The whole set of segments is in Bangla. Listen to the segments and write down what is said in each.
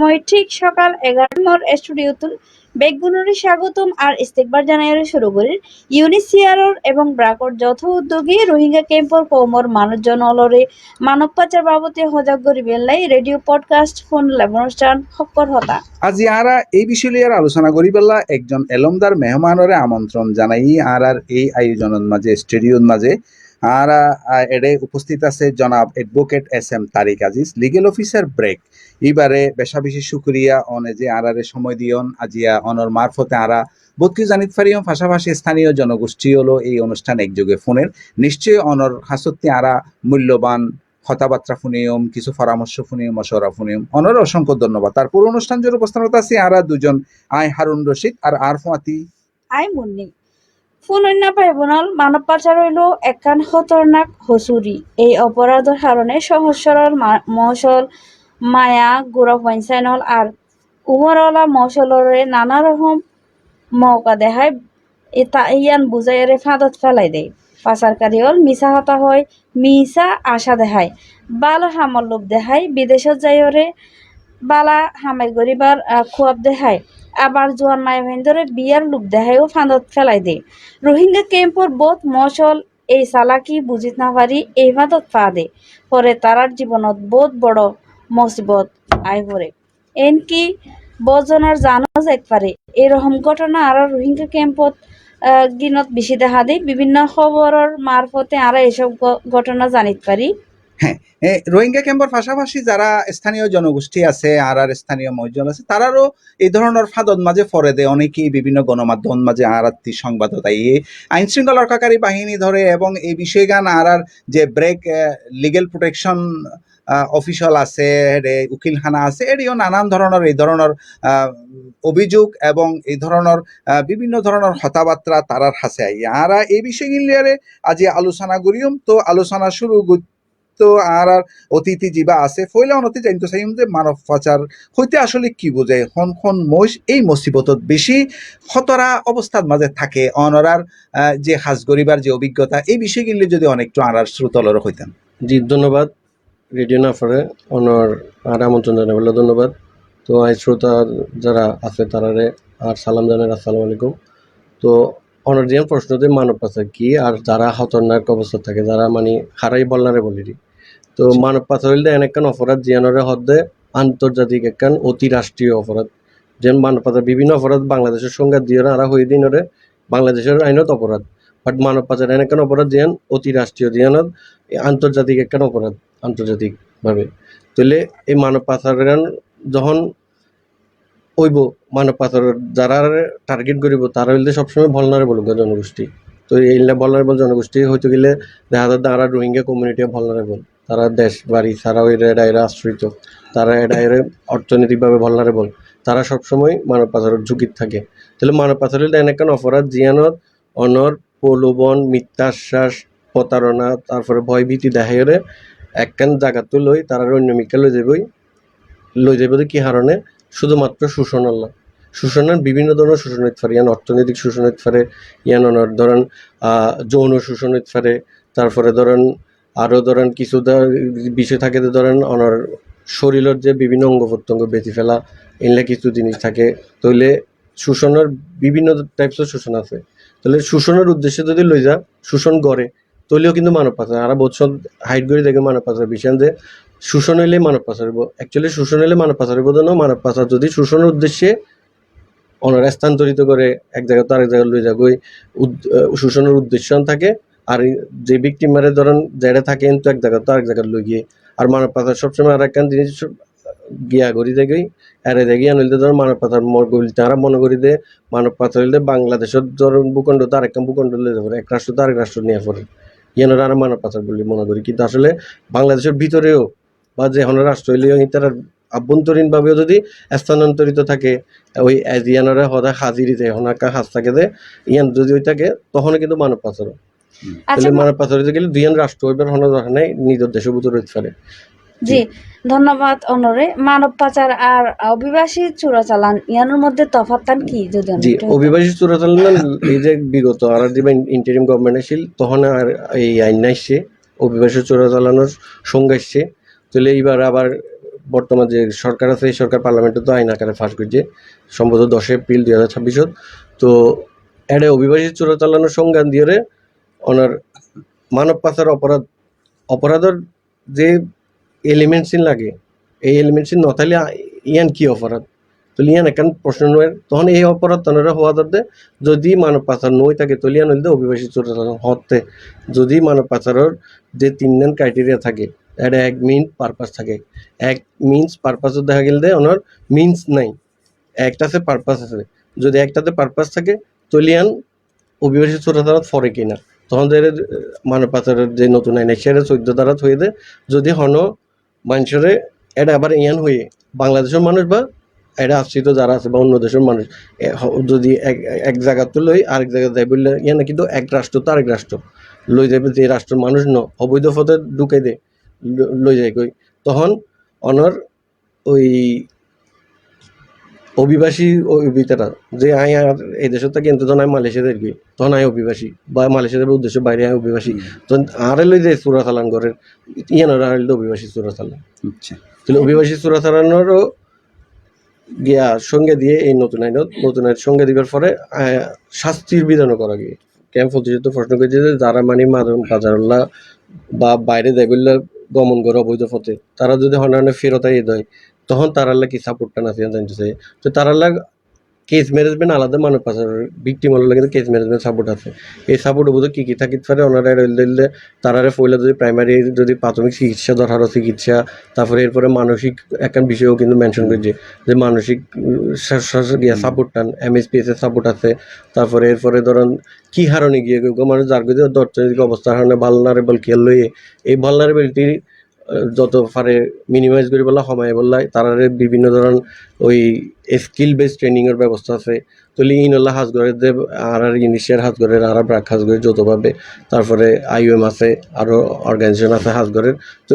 সময় ঠিক সকাল 11টার স্টুডিওতুল বেগগুনুরি স্বাগতম আর ইস্তেকবার জানাই শুরু করি ইউনিসিয়ারর এবং ব্রাকর যৌথ উদ্যোগী রোহিঙ্গা ক্যাম্পর কৌমর মানুষজন অলরে মানব পাচার বাবদে সজাগ করি বেলাই রেডিও পডকাস্ট ফোন অনুষ্ঠান সকর হতা আজি আরা এই বিষয় লিয়ে আলোচনা করি পেলা একজন এলমদার মেহমানরে আমন্ত্রণ জানাই আর এই আয়োজনের মাঝে স্টুডিওর মাঝে আর এডে উপস্থিত আছে জনাব এডভোকেট SM তারিক আজিজ লিগেল অফিসার ব্রেক এইবারে বেশা বেশি শুক্রিয়া অনে যে আরারে সময় দিয়ন আজিয়া অনর মারফতে আরা বোধকি জানিত পারিয়ম পাশাপাশি স্থানীয় জনগোষ্ঠী হলো এই অনুষ্ঠান একযোগে ফোনের নিশ্চয় অনর হাসত্তি আরা মূল্যবান কথাবার্তা শুনিয়ম কিছু পরামর্শ শুনিয়ম মশওয়ারা শুনিয়ম অনর অসংখ্য ধন্যবাদ। তার পুরো অনুষ্ঠান জুড়ে উপস্থাপনা আছি আরা দুজন আই হারুন রশিদ আর আরফাতি আই মুন্নি ফোন না পাই বনাল মানব পাচার হইল একখান খতরনাক হসুরি এই অপরাধের কারণে সহজ সরল মশল মায়া গুড়া পঞ্চায়নল আর উমরওয়ালা মশলরে নানা রকম মৌকা দেখায় এটা ইয়ান বুঝাইয়ারে ফাঁদত ফেলাই দেয় পাচারকারী হল মিছা হতা হয় মিছা আশা দেখায় বালা হামল লোভ দেখায় বিদেশত যাইরে বালা হামের গরিবার খুয়াব দেখায় আবার জোয়ান মায় ভেন্দরে বিয়ার লোভ দেখায়ও ফাঁদত ফেলাই দেয় রোহিঙ্গা ক্যাম্পর বোধ মশল এই চালাকি বুঝিত না পারি এই ফাঁদত পা দে পরে তারার জীবনত বোধ বড় মুসিবত আয় পরে এনকি বজনের জানা যাইতে পারে এরকম ঘটনা আর রোহিঙ্গা ক্যাম্পত দিনত বেশি দেখা দেয় বিভিন্ন খবরের মারফতে আমরা এসব ঘটনা জানিতে পারি। হ্যাঁ, রোহিঙ্গা ক্যাম্পের পাশাপাশি যারা স্থানীয় জনগোষ্ঠী আছে আর স্থানীয় মহজন আছে তারারও এই ধরনের ফাঁদত মাঝে ফরে দেয় অনেকেই বিভিন্ন গণমাধ্যম মাঝে আরাত্তি সংবাদ তাই আইন শৃঙ্খলা রক্ষাকারী বাহিনী ধরে এবং এই বিষয় গান আর যে ব্রেক লিগেল প্রোটেকশন অফিসিয়াল আছে উকিলখানা আছে এটিও নানান ধরনের এই ধরনের অভিযোগ এবং এই ধরনের বিভিন্ন ধরনের কথাবার্তা তারার হাসে আর এই বিষয়গুলি আজি আলোচনা করিম তো আলোচনা শুরু তো আর অতিথি যিবা আছে ফইলা অনতি জানতে চাইম যে মানব পাচার হইতে আসলে কি বোঝায় খন মহিষ এই মুসিবতত বেশি খতরা অবস্থার মাঝে থাকে অনরার যে হাজ গরিবার যে অভিজ্ঞতা এই বিষয়গুলি যদি অনেকটু আর শ্রোতলর হইতেন। জি ধন্যবাদ রেডিও নাফারে অনর আর আমন্ত্রণ জানাবলে ধন্যবাদ। তো আই শ্রোতা যারা আছে তারারে আর সালাম জানাই আসসালামু আলাইকুম। তো অনর যে প্রশ্নতে মানব পাচার কি আর যারা খতরনাক অবস্থা থাকে যারা মানে হারাই বলনারে বলিরি তো মানব পাচার হইলে এনেকান অপরাধ জিয়ানরে হদ্দে আন্তর্জাতিক একখান অতি রাষ্ট্রীয় অপরাধ যেন মানব পাচার বিভিন্ন অপরাধ বাংলাদেশের সঙ্গে দিয়ে আর হয়ে দিনরে বাংলাদেশের আইনত অপরাধ বাট মানব পাচার এনেকান অপরাধ জিয়ান অতি রাষ্ট্রীয় জিয়ানত আন্তর্জাতিক একখান অপরাধ আন্তর্জাতিকভাবে তাহলে এই মানব পাচার যখন হইব মানব পাচার যারা টার্গেট করিব তারা হইলে সবসময় ভলনারেবল জনগোষ্ঠী তো এইগুলা ভলনারেবল জনগোষ্ঠী হইতে গেলে দেখা যায় তারা রোহিঙ্গা কমিউনিটি ভলনারেবল তারা দেশ বাড়ি তারা ওই এরা আশ্রিত তারা এরা অর্থনৈতিকভাবে ভলনারেবল তারা সবসময় মানব পাচারের ঝুঁকি থাকে তাহলে মানব পাচার হইলে এনেকান অপরাধ জিয়ানত অনর প্রলোভন মিথ্যাশ্বাস প্রতারণা তারপরে ভয়ভীতি দেখাইরে একখান জায়গাতে লই তারা অন্য মিকা লই যাইব কি কারণে শুধুমাত্র শোষণ আল্লাহ শোষণের বিভিন্ন ধরনের শোষণ হইতে পারে ইয়ান অর্থনৈতিক শোষণ হইতে পারে ইয়ান ধরেন যৌন শোষণ হইতে পারে তারপরে ধরেন আরও ধরেন কিছু বিষয় থাকে ধরেন অনার শরীরের যে বিভিন্ন অঙ্গ প্রত্যঙ্গ বেঁচে ফেলা এগুলা কিছু জিনিস থাকে তাহলে শোষণের বিভিন্ন টাইপসের শোষণ আছে তাহলে শোষণের উদ্দেশ্যে যদি লই যা শোষণ করে তৈলেও কিন্তু মানব পাচার আর বছর হাইট করে দেখে মানব পাচার বিষয় যে শোষণ হইলে মানব পাচার হইব অ্যাকচুয়ালি শোষণ হইলে মানব পাচার হইব না মানব পাচার যদি শোষণের উদ্দেশ্যে অনার স্থানান্তরিত করে এক জায়গা তো আরেক জায়গায় লই যাক ওই শোষণের উদ্দেশ্য থাকে আর যে ব্যক্তি মারে ধরেন যেটা থাকে কিন্তু এক জায়গা তো আরেক জায়গায় লই গিয়ে আর মানব পাচার সবসময় আর একখান জিনিস গিয়া করি দেখেই এরে দেখি আনলে ধরেন মানব পাচার তারা মনে করি দে মানব পাচার হইলে বাংলাদেশের ধরেন ভূখণ্ড তো আরেকখান ভূখণ্ড লই যাবে এক রাষ্ট্র তো আরেক রাষ্ট্র নিয়ে পড়ে ইয়ানোর আর মানব পাচার বলে মনে করি কিন্তু আসলে বাংলাদেশের ভিতরেও বা যে এখন রাষ্ট্র হইলে তারা আভ্যন্তরীণভাবেও যদি স্থানান্তরিত থাকে ওই ইয়ানোরা হদা হাজিরিতে হনাকা হাজ থাকে যে ইয়ান যদি ওই থাকে তখন কিন্তু মানব পাচার তাহলে মানব পাচার হইতে গেলে দুইয়ান রাষ্ট্র হইবার হন দরকার নাই নিজের দেশের ভিতরে হইতে পারে। জি ধন্যবাদ অনরে মানব পাচার আর অভিবাসী চোরাচালান ইয়ানোর মধ্যে তফাৎ কি যদি জি অভিবাসী চোরাচালান এই যে বিগত আর দিবা ইন্টারিম গভর্নমেন্ট আসছিল তখন আর এই আইন আসছে অভিবাসী চোরাচালানোর সঙ্গে আসছে তাহলে এইবার আবার বর্তমান যে সরকার আছে এই সরকার পার্লামেন্টে তো আইন আকারে ফাঁস করছে সম্ভবত 10 এপ্রিল 2026। তো এডে অভিবাসী চোরাচালানোর সংজ্ঞান দিয়ে ওনার মানব পাচার অপরাধের যে এলিমেন্টসিন লাগে এই এলিমেন্টসিন নথাইলে ইয়ান কি অপরাধ তুলি ইয়ান একান প্রশ্ন নয় তখন এই অপরাধ তনরা হওয়া দরদে যদি মানব পাচার নই থাকে তলিয়ান হইলে অভিবাসী চোরাচালান হতে যদি মানব পাচারের যে 3 ক্রাইটেরিয়া থাকে এটা এক মিন পারপাস থাকে এক মিনস পারপাস দেখা গেলে ওনার মিনস নাই একটাতে পারপাস আছে যদি একটাতে পারপাস থাকে তলিয়ান অভিবাসী চোরাচালান ফরে কিনা তখন মানব পাচারের যে নতুন আইন সেটা 14 ধারা হয়ে দেয় যদি হন মানুষের এটা আবার ইয়ান হয়ে বাংলাদেশের মানুষ বা এটা আশ্রিত যারা আছে বা অন্য দেশের মানুষ যদি এক জায়গা তো লই আরেক জায়গায় যাই বললে ইয়ানা কিন্তু এক রাষ্ট্র তো আরেক রাষ্ট্র লই যাবে যে রাষ্ট্রের মানুষ অবৈধ পথে ঢুকাই দে লই যায় কই তখন অনর ওই অভিবাসী ভিতরা যে আই আর এই দেশের থেকে কিন্তু তখন আমি মালয়েশিয়াতে গই তখন আমি অভিবাসী বা মালয়েশিয়ার উদ্দেশ্য বাইরে আমি অভিবাসী তখন আরে লই যে চোরাচালান করে ইয়ানোর আর অভিবাসী চোরাচালান আচ্ছা তাহলে অভিবাসী চোরাচালানোরও গিয়া সঙ্গে দিয়ে এই নতুন আইন সঙ্গে দিবার পরে শাস্তির বিধানও করা গিয়ে ক্যাম্প প্রতিষ্ঠিত প্রশ্ন করেছে যে যারা মানে মাদক বাজারল্লা বা বাইরে দেগুল্লা গমন করে অবৈধ পথে তারা যদি হনানে ফেরত আইয়ে দেয় তখন তারাল্লা কি সাপোর্টটা না জানতে চাই তো তারাল্লা কেস ম্যানেজমেন্ট আলাদা মানব পাচার ভিকটিম হলো কিন্তু কেস ম্যানেজমেন্ট সাপোর্ট আছে এই সাপোর্টের বোধ কি থাকিতে পারে ওনারা দিলে তারারে ফইলা যদি প্রাইমারি যদি প্রাথমিক চিকিৎসা দরকার চিকিৎসা তারপরে এরপরে মানসিক একটা বিষয়ও কিন্তু মেনশন করছে যে মানসিক সাপোর্টটা MSPS এর সাপোর্ট আছে তারপরে এরপরে ধরেন কি হারণে গিয়ে মানুষ যার যদি অর্থনৈতিক অবস্থার কারণে ভালনারেবল খেয়াল লইয়ে এই ভালনারেবিলিটি যত পারে মিনিমাইজ করে বলা সময় বললাই তারা বিভিন্ন ধরন ওই স্কিল বেস ট্রেনিংয়ের ব্যবস্থা আছে তলি ইনল্লা হাজগরের দেব আর ইনিশিয়ার হাজগরের আর ব্রাক হাজগরের যৌথভাবে তারপরে IOM আছে আরও অর্গানাইজেশন আছে হাজগরের তো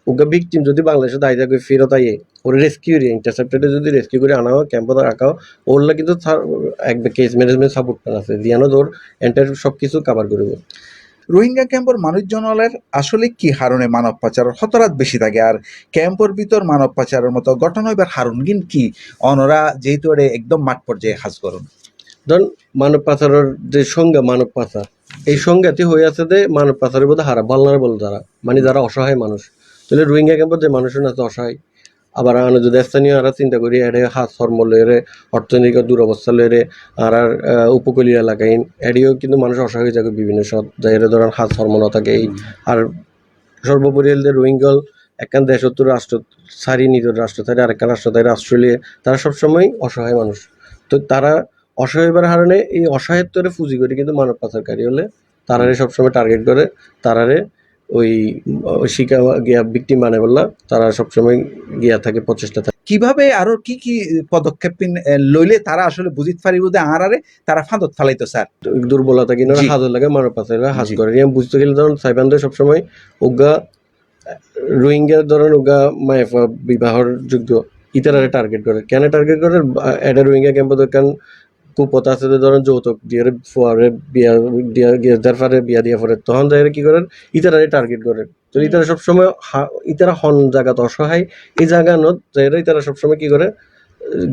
ওকে ভিকটিম যদি বাংলাদেশে দায়িত্ব করে ফেরত আইয়ে ওর রেস্কিউ ইন্টারসেপ্টেডে যদি রেস্কিউ করে আনাও ক্যাম্পে রাখাও ওরলা কিন্তু এক কেস ম্যানেজমেন্ট সাপোর্টটা আছে দিয়ানো তোর এন্টার সব কিছু কাভার করব রোহিঙ্গা ক্যাম্পর মানুষজনের আসলে কি হারণে মানব পাচারের হতরাত বেশি থাকে আর ক্যাম্পর ভিতর মানব পাচারের মতো ঘটনা এবার হারণ গিন কি অনরা যেহেতু একদম মাঠ পর্যায়ে হাজ করুন ধরুন মানব পাচারের যে সংজ্ঞা মানব পাচার এই সংজ্ঞাটি হয়ে আছে যে মানব পাচারের মধ্যে হারা ভালনারেবল যারা মানে যারা অসহায় মানুষ তাহলে রোহিঙ্গা ক্যাম্পের যে মানুষের আছে অসহায় আবার আমি যদি স্থানীয় আর চিন্তা করি এড়ে হাত শর্ম লইরে অর্থনৈতিক দুরবস্থা লইরে আর উপকূলীয় এলাকায় এড়িয়েও কিন্তু মানুষ অসহায় হয়ে যাবে বিভিন্ন সব জায়গায় ধরেন হাত শর্ম না থাকে এই আর সর্বোপরি রোহিঙ্গল একখান দেশত্তর রাষ্ট্র সারি নিজের রাষ্ট্র সারি আরেকখান রাষ্ট্র সারি অস্ট্রেলিয়া তারা সবসময় অসহায় মানুষ তো তারা অসহায়বার কারণে এই অসহায়ত্বরে পুঁজি করে কিন্তু মানব পাচারকারী হলে তারারে সবসময় টার্গেট করে তারারে ওই শিকা গিয়া ভিকটিম মানে বললা তারা সবসময় গিয়া থাকে প্রচেষ্টা থাকে কিভাবে আরো কি কি পদক্ষেপ লইলে তারা আসলে বুঝিতে পারিব যে আরারে তারা ফাঁদত ফালাইতো স্যার দুর্বলতা কিনা হাজার লাগে মানব পাচাররা হাজ করে বুঝতে গেলে ধরুন সাইবানদের সবসময় উগা রোহিঙ্গার ধরেন উগা মায়েফা বিবাহর যোগ্য ইতারারে টার্গেট করে কেন টার্গেট করে এটা রোহিঙ্গা ক্যাম্প দোকান কুপথ আছে যে ধরেন যৌতুক দিয়ে ফোয়ারে বিয়া দিয়া যার ফারে বিয়া দিয়া ফরে তখন যাই কি করেন ইতারারে টার্গেট করেন তো ইতারা সবসময় ইতারা হন জায়গাত অসহায় এই জায়গা নত যাই ইতারা সবসময় কি করে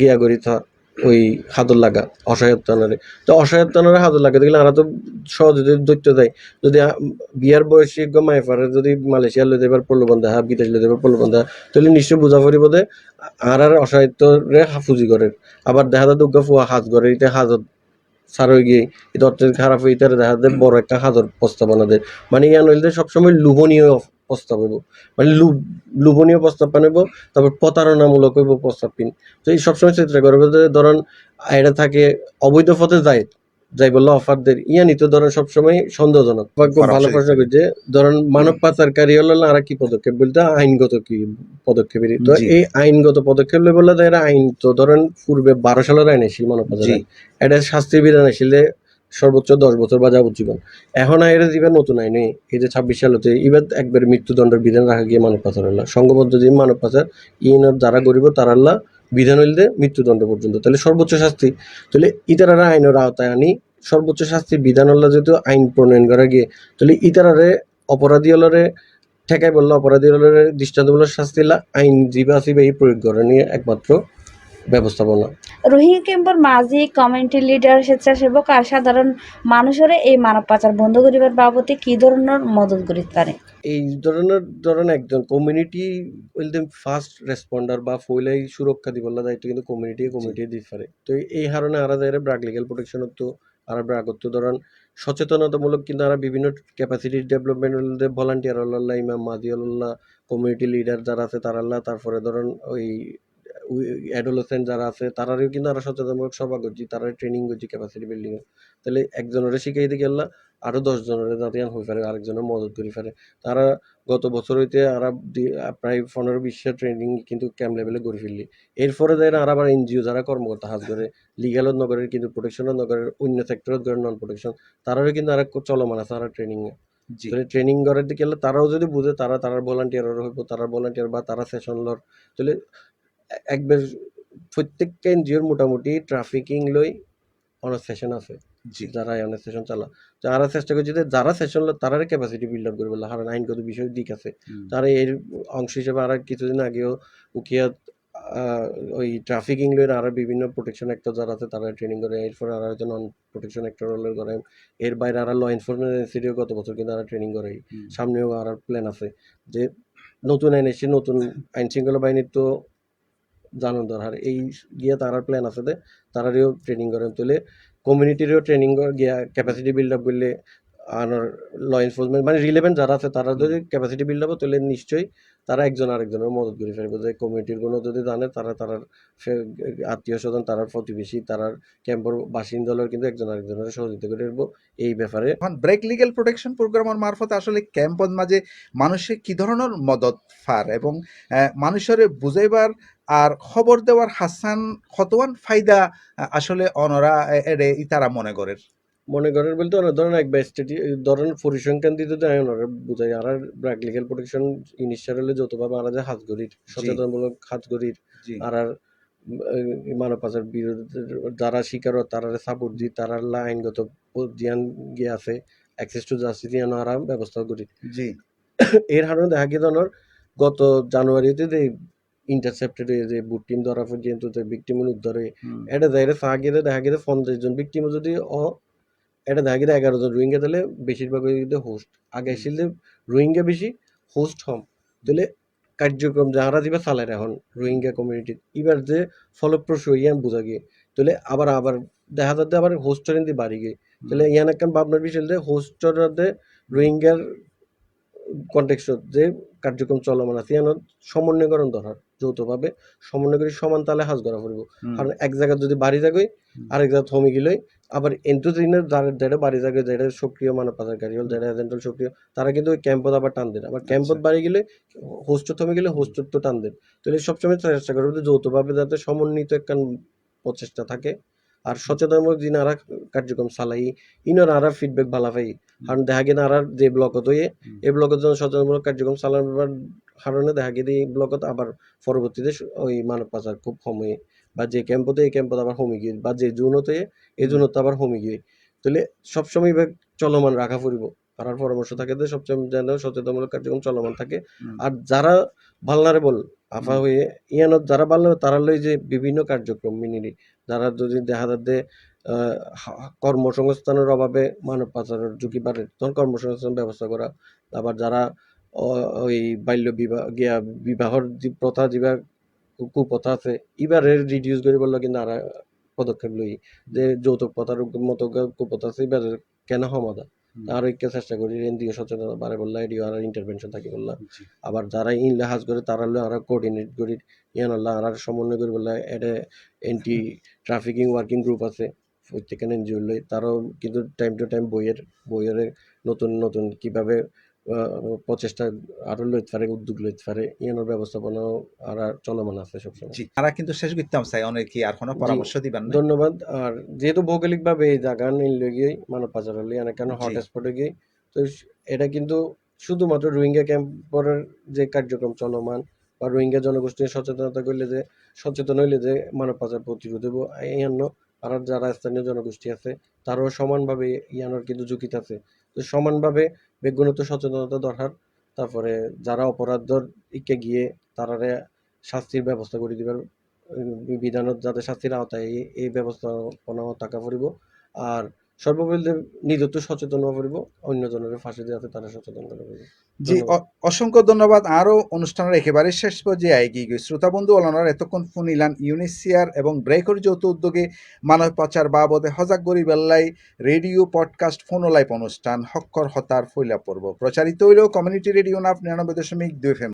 গিয়া করি থা ওই হাদর লাগা অসহায়ত্বনারে তো অসহায়ত্বনারে হাদর লাগা দেখলে আমরা তো সহজে দৈত্য দেয় যদি বিয়ার বয়সী মাইফারে যদি মালয়েশিয়া লই দেবার প্রলোভন দেখা বিদেশ লই দেবার প্রলোভন দেখা তাহলে নিশ্চয় বুঝা পড়িব যে আর অসহায়ত্বরে হাফুজি করে আবার দেখা যায় দুর্গা ফুয়া হাজ করে এটা হাজত সার হয়ে গিয়ে এটা অর্থনীতি খারাপ হয়ে ইতারে দেখা যায় বড় একটা হাজর প্রস্তাবনা দেয় মানে ইয়ান হইলে সবসময় লোভনীয় প্রস্তাব হইব মানে লোভনীয় প্রস্তাব পানিব তারপর প্রতারণামূলক হইব প্রস্তাব পিন তো এই সবসময় চেষ্টা করবে যে ধরেন এটা থাকে অবৈধ পথে যাই বললো অফারদের ইয়ানি তো ধরেন সবসময় সন্দেহজনক খুব ভালো প্রশ্ন করছে ধরেন মানব পাচারকারী হলো আর কি পদক্ষেপ বলতে আইনগত কি পদক্ষেপ তো এই আইনগত পদক্ষেপ লই বললে এরা আইন তো ধরেন পূর্বে 12 সালের আইন এসেছিল মানব পাচার এটা শাস্তির বিধান এসেছিলে সর্বোচ্চ 10 বছর বা যাবজ্জীবন এখন এর জীবন নতুন আইনে এই যে 26 সালতে এবার একবার মৃত্যুদণ্ডের বিধান রাখা গিয়ে মানব পাচার হল সংঘবদ্ধ যে মানব পাচার ইন যারা গরিব তারাল্লা বিধান হইলে মৃত্যুদণ্ড পর্যন্ত তাহলে সর্বোচ্চ শাস্তি তাহলে ইতারারা আইনের আওতায় আনি সর্বোচ্চ শাস্তি বিধান হল্লা যেহেতু আইন প্রণয়ন করা গিয়ে তাহলে ইতারারে অপরাধী হলরে ঠেকাই বললে অপরাধীর দৃষ্টান্তমূলক শাস্তি আইনজীবী আসিবে এই প্রয়োগ করে নিয়ে একমাত্র ব্যবস্থাপনা। রোহিঙ্গা ক্যাম্পের মাঝি, কমিউনিটি লিডার, স্বেচ্ছাসেবক আর সাধারণ মানুষের এই মানব পাচার বন্ধ করিবার বাবদে কি ধরনের মদত করিতে পারে? এই ধরেন একজন কমিউনিটি উইল ফার্স্ট রেসপন্ডার বা ফইলাই সুরক্ষা দিবল্লা দায়িত্ব কিন্তু কমিউনিটি দিতে পারে। তো এই কারণে আরা যারা ব্রাক লিগ্যাল প্রোটেকশন তো আর ব্রাগত্ব ধরেন সচেতনতামূলক কিন্তু আরা বিভিন্ন ক্যাপাসিটি ডেভেলপমেন্ট ভলান্টিয়ার আল্লাহ, ইমাম মাদি আল্লাহ, কমিউনিটি লিডার যারা আছে তারাল্লাহ, তারপরে ধরেন ওই অ্যাডোলেসেন্ট যারা আছে তারারও কিন্তু আরো সচেতনমূলক সভা করছি, তারা ট্রেনিং করছি ক্যাপাসিটি বিল্ডিং এ। তাহলে একজনের শিখাই দিকে আল্লাহ আরো 10 জনের যাতে হয়ে পারে, আরেকজনের মদত করে পারে। তারা গত বছর হইতে আরা প্রায় 15-20 ট্রেনিং কিন্তু ক্যাম্প লেভেলে করে ফেললি। এরপরে যাই আর আবার এনজিও যারা কর্মকর্তা হাজ করে লিগ্যালত নগরের কিন্তু প্রোটেকশনত নগরের অন্য সেক্টরত করে নন প্রোটেকশন তারারও কিন্তু আর চলমান আছে আর ট্রেনিং এ। জি তাহলে ট্রেনিং করার দিকে গেলে তারাও যদি বুঝে তারা ভলান্টিয়ার হইব, তারা ভলান্টিয়ার বা তারা সেশন লর তাহলে একবার প্রত্যেকটা এনজিওর মোটামুটি ট্রাফিকিং লই অনেক সেশন আছে জি যারা অনেক সেশন চালা। যারা চেষ্টা করছে যে যারা সেশন তারার ক্যাপাসিটি বিল্ড আপ করবে কারণ আইনগত বিষয় দিক আছে। হুম, তারা এর অংশ হিসেবে আর কিছুদিন আগেও উকিয়া ওই ট্রাফিকিং লইয়ের আর বিভিন্ন প্রোটেকশন অ্যাক্টর যারা আছে তারা ট্রেনিং করে, এরপরে আর হয়তো নন প্রোটেকশন অ্যাক্টর রোলের করে। এর বাইরে আর ল এনফোর্সমেন্ট এজেন্সিও গত বছর কিন্তু আর ট্রেনিং করে। হুম, সামনেও আর প্ল্যান আছে যে নতুন আইন এসে নতুন আইন শৃঙ্খলা বাহিনীর তো জানুন দরকার এই গিয়া তারার প্ল্যান আছে যে তারারও ট্রেনিং করেন তুলে কমিউনিটিরও ট্রেনিং গিয়া ক্যাপাসিটি বিল্ড আপ করলে আর ল এনফোর্সমেন্ট মানে রিলেভেন্ট যারা আছে তারা যদি ক্যাপাসিটি বিল্ড আপ তুলে নিশ্চয়ই তারা একজন আরেকজনের মদত করে ফেলবে যে কমিউনিটির কোনো যদি জানে তারা তারার আত্মীয় স্বজন তারার প্রতিবেশী তারার ক্যাম্পর বাসিন্দাদের কিন্তু একজন আরেকজনের সহযোগিতা করে ফেলবো এই ব্যাপারে। এখন ব্রেক লিগ্যাল প্রোটেকশন প্রোগ্রামের মারফত আসলে ক্যাম্পত মাঝে মানুষে কি ধরনের মদত ফার এবং মানুষের বুঝাইবার আর খবর দেওয়ার হাসান কতওয়ান ফায়দা আসলে অনরা এরে ইতারা মনে করেন বলতে অনেক ধরনের এক স্টেটি ধরনের পরিসংখ্যান দিতে দেয় ওনারা বুঝাই আর ব্র্যাক লিগ্যাল প্রোটেকশন ইনিশিয়ালি যতভাবে আমরা যে হাতগড়ির সচেতনমূলক হাতগড়ির জি আর মানব পাচার বিরোধী যারা শিকার তারা সাপোর্ট দিই তারা আইনগত জ্ঞান গিয়ে আছে অ্যাক্সেস টু জাস্টিস দিয়ে আরা ব্যবস্থা করি। জি এর হারণে দেখা গিয়ে ধরনের গত জানুয়ারিতে যে ইন্টারসেপ্টেড যে বুট টিম ধরা পর্যন্ত যে ভিকটিম উদ্ধারে হুম, এটা যাইরে চা গিয়ে দেখা গিয়ে 50 জন ভিকটিম যদি এটা দেখা গেছে 11 জন রোহিঙ্গা তাহলে বেশিরভাগ হোস্ট আগে ছিল রোহিঙ্গা বেশি হোস্ট হম তাহলে কার্যক্রম যারা দিবা চালায় এখন রোহিঙ্গা কমিউনিটি এবার যে ফলপ্রসূ ইয়ান বোঝা গিয়ে তাহলে আবার দেখা যাচ্ছে আবার হোস্টার ইন্দি বাড়ি গিয়ে তাহলে ইয়ান একখান ভাবনার বিষয় যে হোস্টার রোহিঙ্গার কনটেক্সট যে কার্যক্রম চলমান আছে ইয়ান সমন্বয়করণ দরকার যৌথভাবে সমন্বয় করে সমান তালে হাজ করা পড়ব। হুম, কারণ এক জায়গায় যদি বাড়ি জায়গায় আরেক জায়গা থমে গেলে আবার এন্টুদিনের যারা বাড়ি জায়গায় যারা সক্রিয় মানব পাচারকারী হল যারা এজেন্টাল সক্রিয় তারা কিন্তু ওই ক্যাম্পত আবার টান দেন, আবার ক্যাম্পত আচ্ছা। বাড়ি গেলে হোস্ট থমে গেলে হোস্ট তো টান দেন। তাহলে সবসময় চেষ্টা করবো যে যৌথভাবে যাতে সমন্বিত একটা প্রচেষ্টা থাকে আর সচেতনমূলক যিনি আরা কার্যক্রম চালাই ইনার আরা ফিডব্যাক ভালো পাই। কারণ দেখা গিয়ে আর যে ব্লকত হয়ে এই ব্লকত যখন সচেতনমূলক কার্যক্রম চালানোর কারণে দেখা গিয়ে এই ব্লকত আবার পরবর্তীতে ওই মানব পাচার খুব কম হয়ে বা যে ক্যাম্পতে এই ক্যাম্পত আবার কমে গিয়ে বা যে জুনতে এই জুনত আবার কমে গিয়ে তাহলে সবসময় চলমান রাখা পড়ব। আর পরামর্শ থাকে যে সবসময় যেন সচেতনমূলক কার্যক্রম চলমান থাকে। হুম, আর যারা ভালনারেবল আফা হয়ে ইয়ানত যারা ভালনারেবল তারা লই যে বিভিন্ন কার্যক্রম মিনিনি যারা যদি দেখা যাচ্ছে কর্মসংস্থানের অভাবে মানব পাচারের ঝুঁকি বাড়ে তখন কর্মসংস্থান ব্যবস্থা করা। আবার যারা ওই বাল্য বিবাহ গিয়া বিবাহর যে প্রথা যেবা কুপ্রথা আছে এবারে রিডিউস করে বললো কিন্তু আর পদক্ষেপ লই যে যৌতুক প্রথার মতো কুপ্রথা আছে এবার কেন সমাধান আর ঐক্য চেষ্টা করি এনডিও সচেতনতা বাড়ে বললা এডিও আর ইন্টারভেনশন থাকি বললা। জি আবার যারা ইনলে হাজ করে তারা আর কোঅর্ডিনেট করি ইয়ান আল্লাহ আর সমন্বয় করে বললা এটা এন্টি ট্রাফিকিং ওয়ার্কিং গ্রুপ আছে প্রত্যেকখানে এনজিও লই তারাও কিন্তু টাইম টু টাইম বইয়ের নতুন নতুন কিভাবে প্রচেষ্টা আরো লইতে পারে উদ্যোগ লইতে পারে ইয়ানোর ব্যবস্থাপনাও আর চলমান আছে সবসময়। জি তারা কিন্তু শেষ করতাম চাই অনেক কি আর কোনো জি পরামর্শ দিবেন না ধন্যবাদ। আর যেহেতু ভৌগোলিক ভাবে এই জায়গা নিলে গিয়ে মানব পাচার হলে অনেক কেন জি হটস্পটে গিয়ে তো এটা কিন্তু শুধুমাত্র রোহিঙ্গা ক্যাম্পের যে কার্যক্রম চলমান বা রোহিঙ্গা জনগোষ্ঠীর সচেতনতা করলে যে সচেতন হইলে যে মানব পাচার প্রতিরোধ হইব ইয়ান্ন আর যারা স্থানীয় জনগোষ্ঠী আছে তারাও সমানভাবে ইয়ানোর কিন্তু ঝুঁকিতে আছে। তো সমানভাবে বেগুনত সচেতনতা দরকার তারপরে যারা অপরাধর ইকে গিয়ে তারারে শাস্তির ব্যবস্থা করে দিবার বিধানত যাতে শাস্তির আওতায় এই ব্যবস্থাপনা থাকা পড়িব। আর সর্বোপরি নিজের তো সচেতন হওয়া পড়িব, অন্যজনের ফাঁসি যাতে তারা সচেতন করা পড়িব। জি, অসংখ্য ধন্যবাদ। আরও অনুষ্ঠানের একেবারে শেষ পর্যায়ে এগিয়ে গিয়ে শ্রোতা বন্ধু অলনার এতক্ষণ ফোন ইলান ইউনিসিয়ার এবং ব্রেকর যৌথ উদ্যোগে মানব পাচার বাবদে হজাক গরি বেল্লাই রেডিও পডকাস্ট ফোন লাইভ অনুষ্ঠান হক্কর হতার ফইলা পর্ব প্রচারিত হইল কমিউনিটি রেডিও নাফ ৯৯.২ FM